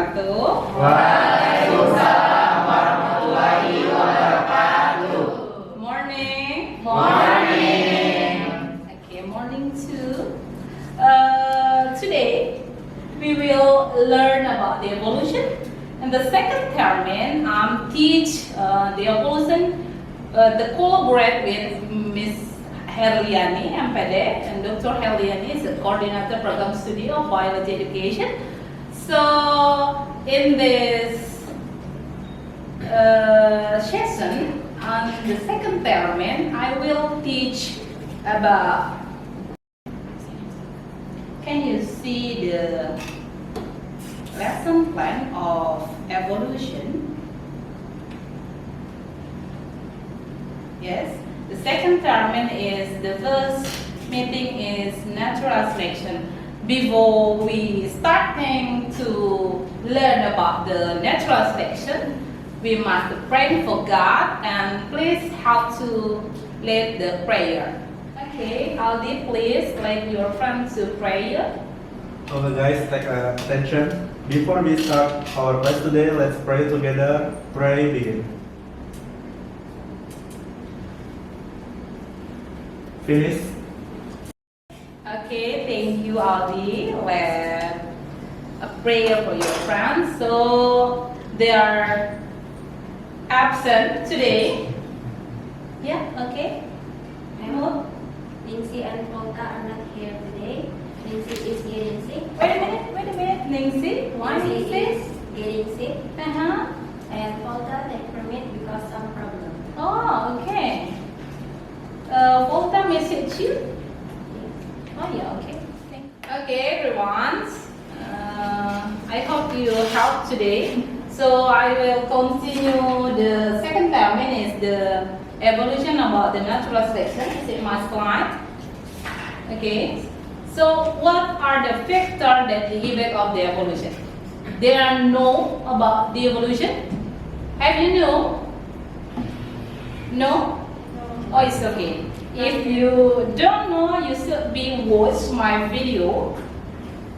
wabarakatuh. Waalaikumsalam warahmatullahi wabarakatuh. Morning. Morning. Okay, morning too. Today we will learn about the evolution. And the second term teach the evolution. The collaborate with Miss Herliani, M.Pd, and Dr. Herliani is the coordinator program study of biology education. So in this session on the second term, I will teach about. Can you see the lesson plan of evolution? Yes. The second term is the first meeting is natural selection. Before we starting to learn about the natural selection, we must pray for God and please help to lead the prayer. Okay, Aldi, please lead your friends to prayer. Okay guys, take attention. Before we start our class today, let's pray together. Pray begin. Finish. Okay, thank you, Aldi. Let a prayer for your friends. So they are absent today. Yeah, okay. Hello. Nancy and Volta are not here today. Nancy is getting sick. Wait a minute. Nancy, why Nancy Nancy? is getting sick. Uh-huh. And Volta take permit because some problem. Oh, okay. Volta message you? Oh yeah, okay. Okay, everyone. I hope you help today. So I will continue the second term is the evolution about the natural selection. Is it my slide? Okay. So what are the factors that inhibit of the evolution? There are know about the evolution. Have you know? No? Oh, it's okay. If you don't know, you should be watch my video,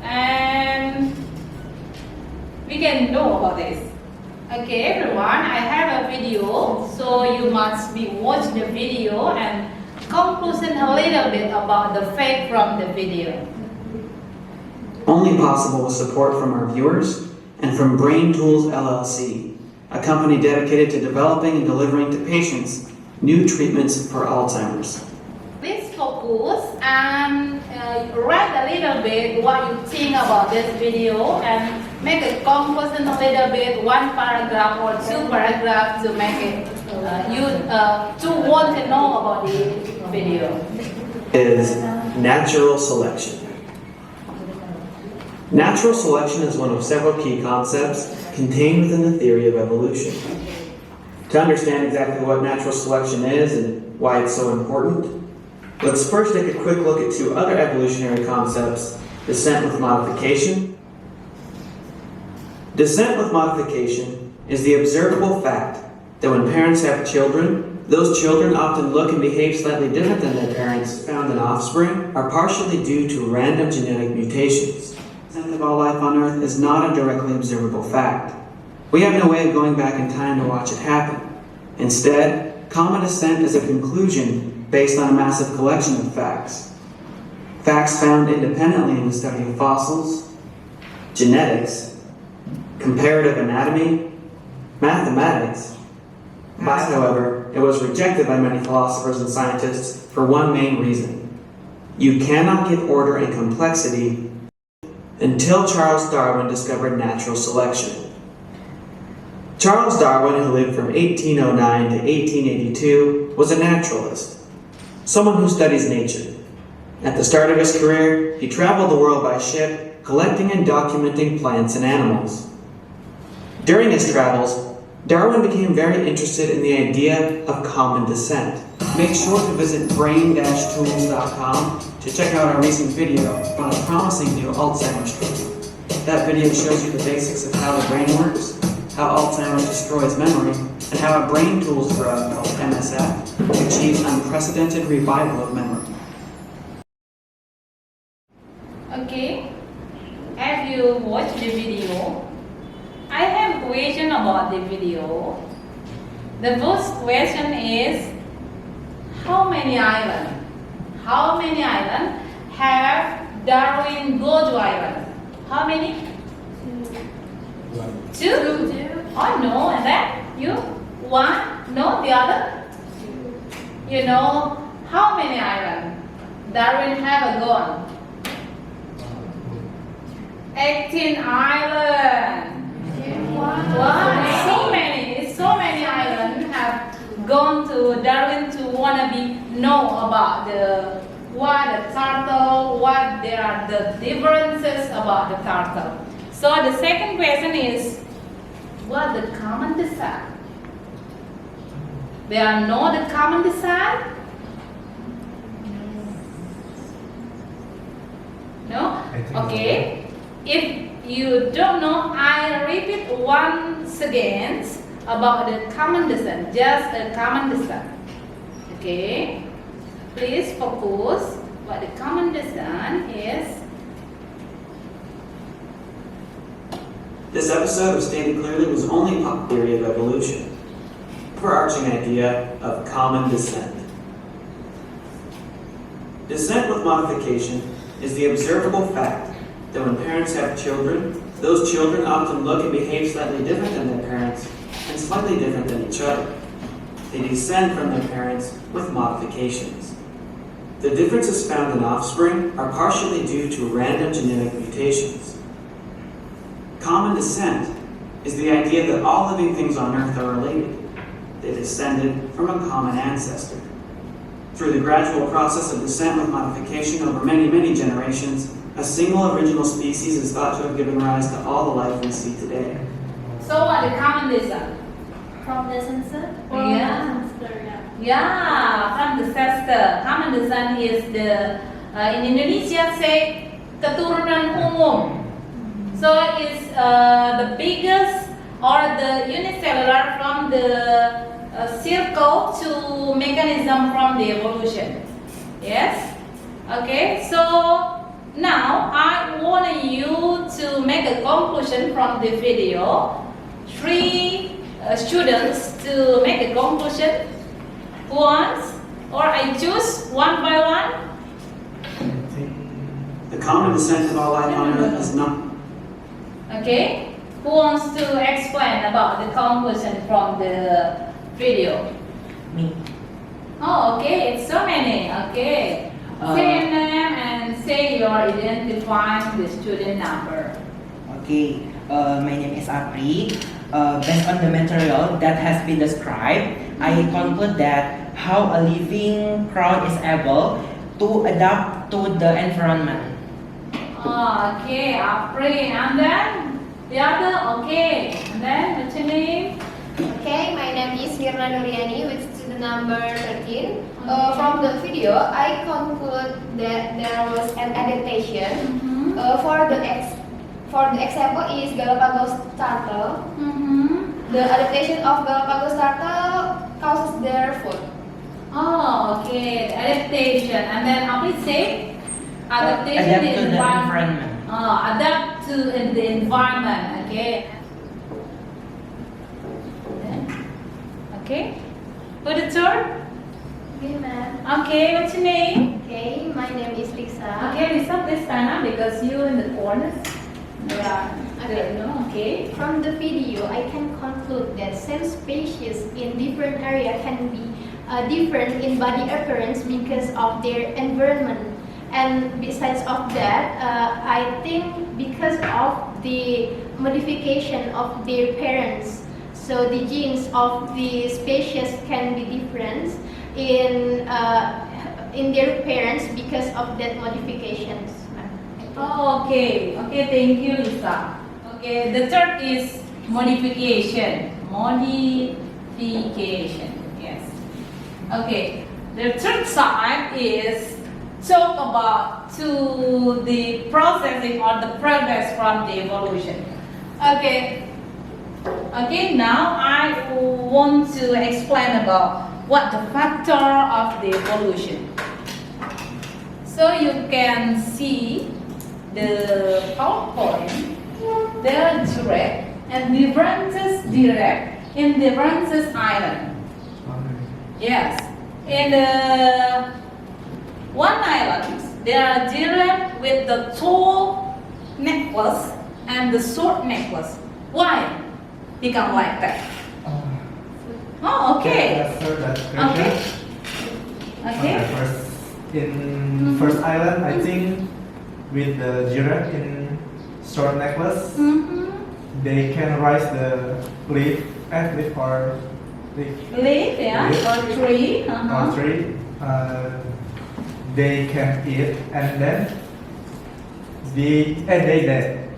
and we can know about this. Okay, everyone. I have a video, so you must be watch the video and conclusion a little bit about the fact from the video. Only possible with support from our viewers and from Brain Tools LLC, a company dedicated to developing and delivering to patients new treatments for Alzheimer's. Please focus and write a little bit what you think about this video and make a conclusion a little bit, one paragraph or two paragraphs to make it to want to know about the video. Is natural selection. Natural selection is one of several key concepts contained within the theory of evolution. To understand exactly what natural selection is and why it's so important, let's first take a quick look at two other evolutionary concepts, descent with modification. Descent with modification is the observable fact that when parents have children, those children often look and behave slightly different than their parents found in offspring are partially due to random genetic mutations. The descent of all life on Earth is not a directly observable fact. We have no way of going back in time to watch it happen. Instead, common descent is a conclusion based on a massive collection of facts. Facts found independently in the study of fossils, genetics, comparative anatomy, mathematics. But, however, it was rejected by many philosophers and scientists for one main reason. You cannot get order and complexity until Charles Darwin discovered natural selection. Charles Darwin, who lived from 1809 to 1882, was a naturalist, someone who studies nature. At the start of his career, he traveled the world by ship, collecting and documenting plants and animals. During his travels, Darwin became very interested in the idea of common descent. Make sure to visit brain-tools.com to check out our recent video on a promising new Alzheimer's treatment. That video shows you the basics of how the brain works, how Alzheimer's destroys memory, and how a brain tools drug called MSF achieves unprecedented revival of memory. Okay, have you watched the video? I have a question about the video. The first question is, how many islands? How many islands have Darwin go to Island? How many? Two? Oh no, and then you? One? No, the other? You know how many islands Darwin have gone? 18 islands. Wow, so many islands have gone to Darwin to wanna know about what the turtle, what there are the differences about the turtle. So the second question is, what the common descent? There are no the common descent? No? I think Okay. If you don't know, I repeat once again about the common descent, just a common descent. Okay? Please focus what the common descent is. This episode of Stated Clearly was only a theory of evolution, overarching idea of common descent. Descent with modification is the observable fact that when parents have children, those children often look and behave slightly different than their parents and slightly different than each other. They descend from their parents with modifications. The differences found in offspring are partially due to random genetic mutations. Common descent is the idea that all living things on Earth are related. They descended from a common ancestor. Through the gradual process of descent with modification over many, many generations, a single original species is thought to have given rise to all the life we see today. So what the common descent? From the ancestor? Yeah. Yeah. Yeah, from the ancestor. Common descent is the in Indonesia say keturunan umum. So it's the biggest or the unicellular from the circle to mechanism from the evolution. Yes? Okay, so now I want you to make a conclusion from the video. 3 students to make a conclusion. Who wants? Or I choose one by one? The common descent of all life on Earth is not. Okay. Who wants to explain about the conclusion from the video? Me. Oh, okay. It's so many. Okay. Say your name and say your identifying the student number. Okay, my name is Apri. Based on the material that has been described, I conclude that how a living crowd is able to adapt to the environment. Oh, okay. Apri. And then the other. Okay. And then what's your name? Okay, my name is Mirna Nuriani with student number 13. From the video, I conclude that there was an adaptation. For the example is Galapagos turtle. The adaptation of Galapagos turtle causes their food. Oh, okay. Adaptation. And then how we say? Adaptation Adapt is to the environment. Adapt to the environment. Okay. Okay. For the third. Okay, ma'am. Okay. What's your name? Okay, my name is Lisa. Okay, Lisa, please stand up because you in the corners. Yeah. Okay. No. Okay. From the video, I can conclude that same species in different area can be different in body appearance because of their environment. And besides of that, I think because of the modification of their parents, so the genes of the species can be different in their parents because of that modifications. Oh, okay. Okay, thank you, Lisa. Okay, the third is modification. Modification, yes. Okay, the third side is talk about to the processing or the progress from the evolution. Okay. Okay, now I want to explain about what the factor of the evolution. So you can see the PowerPoint. There are direct and differences direct in differences island. Yes. In one island, there are direct with the tall necklace and the short necklace. Why become like that? Oh, okay. Answer that question. Okay. Okay. First, in first island, I think with the giraffe in short necklace, they can rise the leaf or Leaf, yeah, Leaf. or tree. or tree. They can eat and then they dead.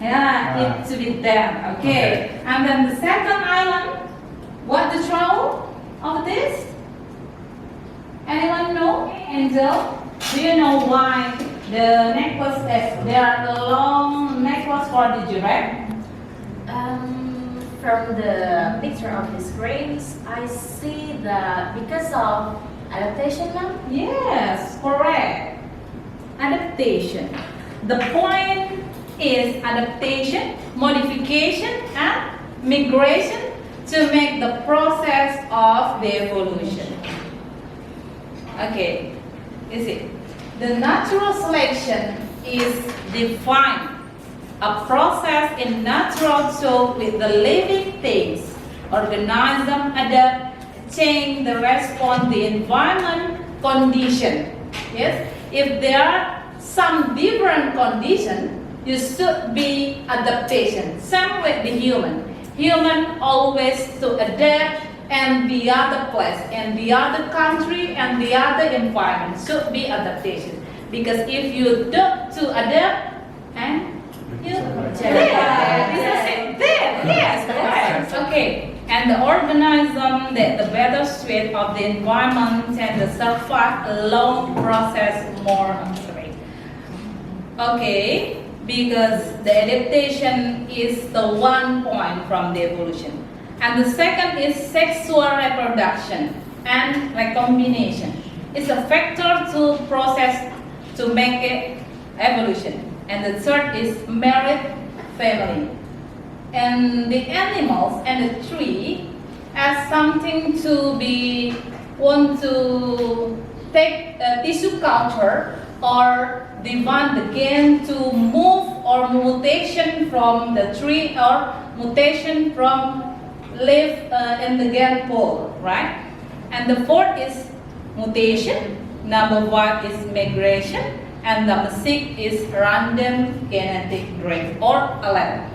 Yeah, it to be there. Okay. And then the second island, what the trouble of this? Anyone know? Angel, do you know why the necklace there are the long necklace for the giraffe? From the picture of the screens, I see that because of adaptation, ma'am. Yes, correct. Adaptation. The point is adaptation, modification, and migration to make the process of the evolution. Okay, is it? The natural selection is defined a process in natural so with the living things, organism adapt, change the response the environment condition. Yes, if there are some different condition, you should be adaptation. Same with the human. Human always to adapt and the other place and the other country and the other environment should be adaptation. Because if you don't to adapt and you yes, correct. Okay. And the organism that the better suit of the environment and the survive a long process more straight. Okay, because the adaptation is the one point from the evolution. And the second is sexual reproduction and recombination. It's a factor to process to make it evolution. And the third is married family. And the animals and the tree as something to be want to take a tissue culture or they want again to move or mutation from the tree or mutation from leaf in the gen pole, right? And the fourth is mutation. Number 1 is migration. And number 6 is random genetic drift or 11.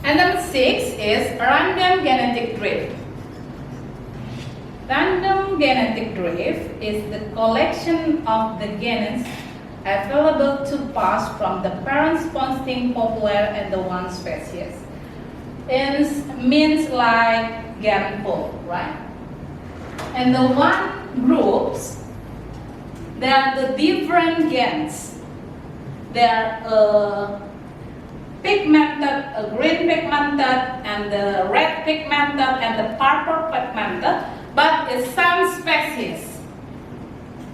And number 6 is random genetic drift. Random genetic drift is the collection of the genes available to pass from the parent sponsoring popular and the one species. It means like gen pool, right? And the one groups, there are the different gens. There are pigmented, green pigmented, and the red pigmented, and the purple pigmented, but it's some species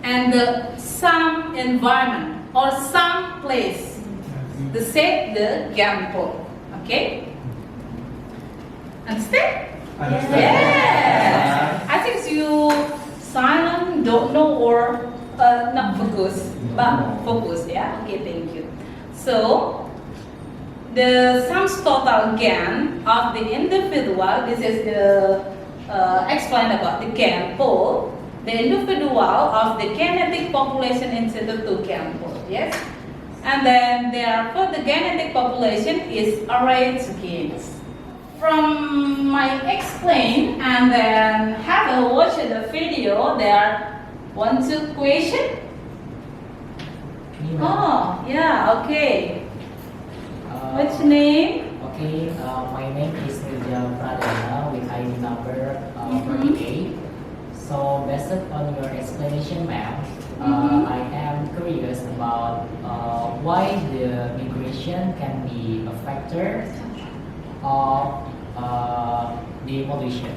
and some environment or some place to set the gen pool. Okay? Understand? Yes. I think you silent, don't know, or not focus, but focus. Yeah. Okay. Thank you. So the sum total gen of the individual. This is the explain about the gen pool. The individual of the genetic population into the two gen pool. Yes. And then therefore the genetic population is arranged genes. From my explain and then have a watch the video, there are 1-2 question. Oh, yeah, okay. What's your name? Okay, my name is Pradana with ID number 48. So based on your explanation, ma'am, I am curious about why the migration can be a factor of the evolution.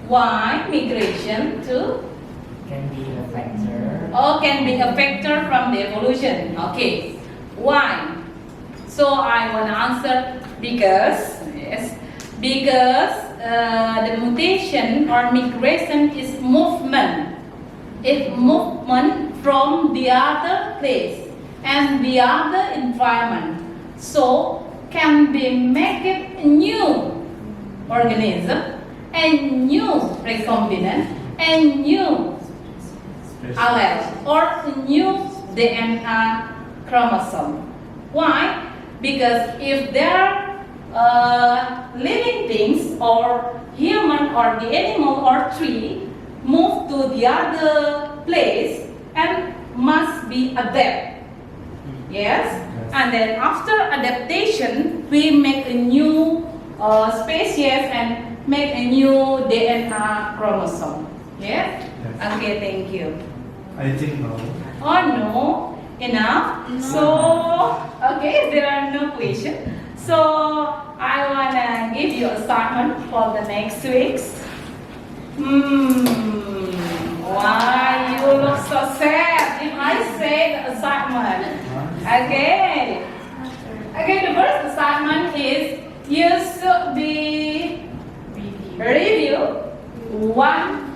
Why migration to? Can be a factor. Oh, can be a factor from the evolution. Okay. Why? So I want to answer because, yes, because the mutation or migration is movement. It's movement from the other place and the other environment. So can be make it a new organism and new recombinant and new allele or new DNA chromosome. Why? Because if there are living things or human or the animal or tree move to the other place and must be adapt. Yes? And then after adaptation, we make a new species and make a new DNA chromosome. Yes? Yes. Okay, thank you. I think no. Oh no, enough. So okay, there are no questions. So I wanna give you assignment for the next weeks. Why you look so sad if I say the assignment? Okay. Okay, the first assignment is you should be review one.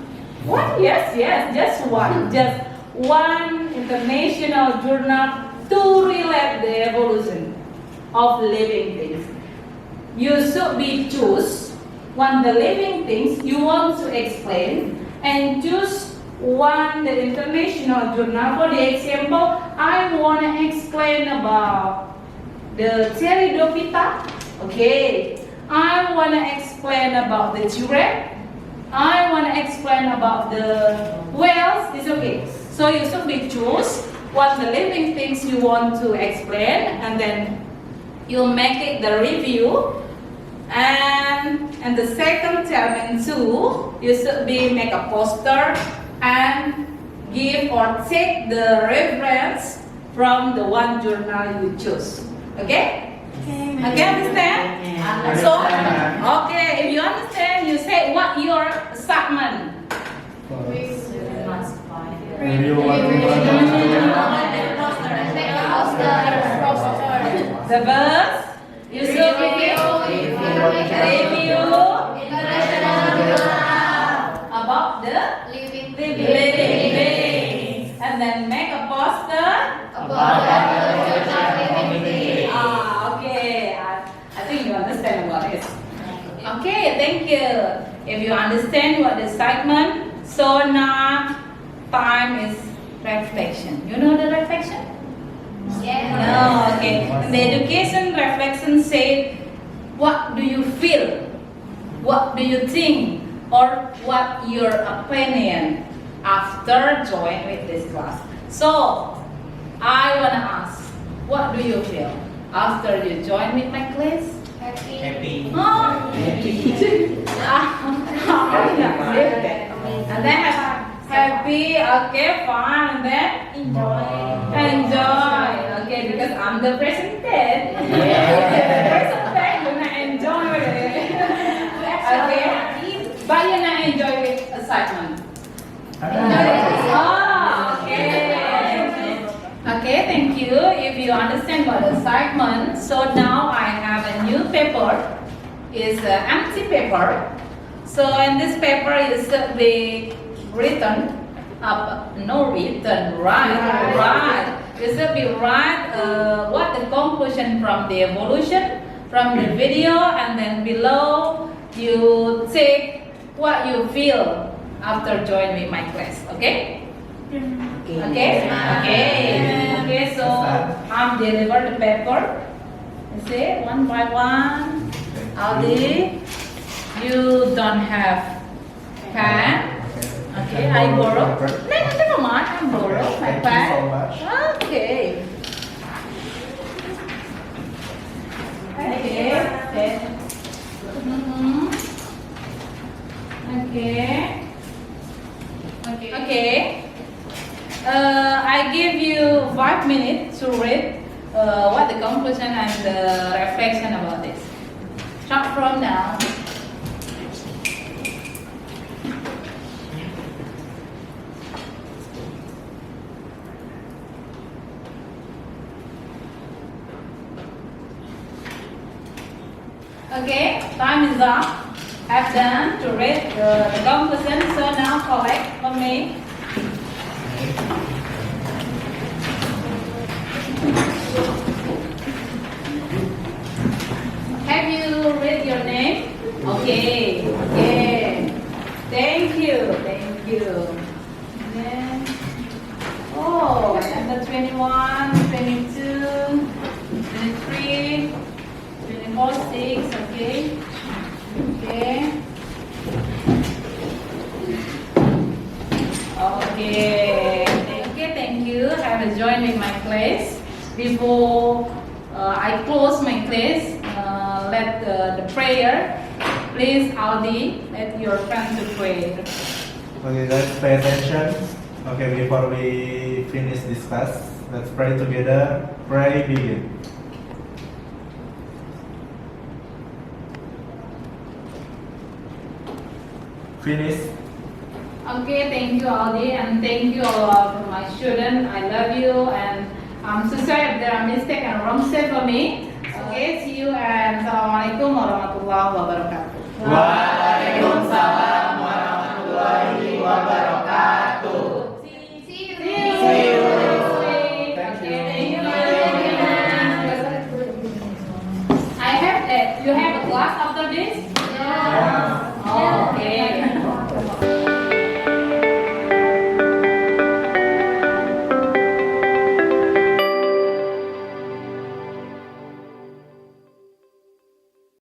Yes, just one international journal to relate the evolution of living things. You should be choose one the living things you want to explain and choose one the international journal. For the example, I want to explain about the Pteridophyta. Okay. I want to explain about the giraffe. I want to explain about the whales. It's okay. So you should be choose what the living things you want to explain, and then you make it the review. And the second term two, you should be make a poster and give or take the reference from the one journal you choose. Okay? Okay, understand? So, okay, if you understand, you say what your assignment. Review The verse, you should review about the living beings, and then make a poster about the living beings. Okay, I think you understand what it is. Okay, thank you. If you understand what the assignment, so now time is reflection. You know the reflection? No, okay. The education reflection said, what do you feel? What do you think? Or what your opinion after join with this class? So, I want to ask, what do you feel after you join with my class? Happy. Oh, and then happy, okay, fun, and then enjoy, okay, because I'm the presented. Presented, you're not enjoy it. Okay, but you're not enjoy with assignment. Oh, okay. Okay, thank you. If you understand what assignment, so now I have a new paper. It's an empty paper. So in this paper, it should be written right. You should be write what the conclusion from the evolution from the video, and then below you take what you feel after joining my class. Okay? Okay. So I'm deliver the paper. You see, one by one. Aldi, you don't have pen. Okay, I borrow. No, never mind. I borrow my Thank you pen. so much. Okay. Okay. Okay. I give you 5 minutes to read what the conclusion and the reflection about this. Start from now. Okay, time is up. I've done to read the conclusion. So now collect for me. Have you read your name? Okay, okay. Thank you, thank you. Then, oh, number 21, 22, 23, 24, 6, okay. Okay. Okay, thank you. Have a join with my class. Before I close my class, let the prayer. Please, Aldi, let your friends to pray. Okay, let's pay attention. Okay, before we finish this class, let's pray together. Pray, begin. Finish. Okay, thank you, Aldi, and thank you all of my students. I love you, and I'm so sorry if there are mistakes and wrong said for me. Okay, see you, and Assalamualaikum warahmatullahi wabarakatuh. Waalaikumsalam warahmatullahi wabarakatuh. See you. Thank you. Okay, thank you. You have a class after this? Yeah. Oh, okay.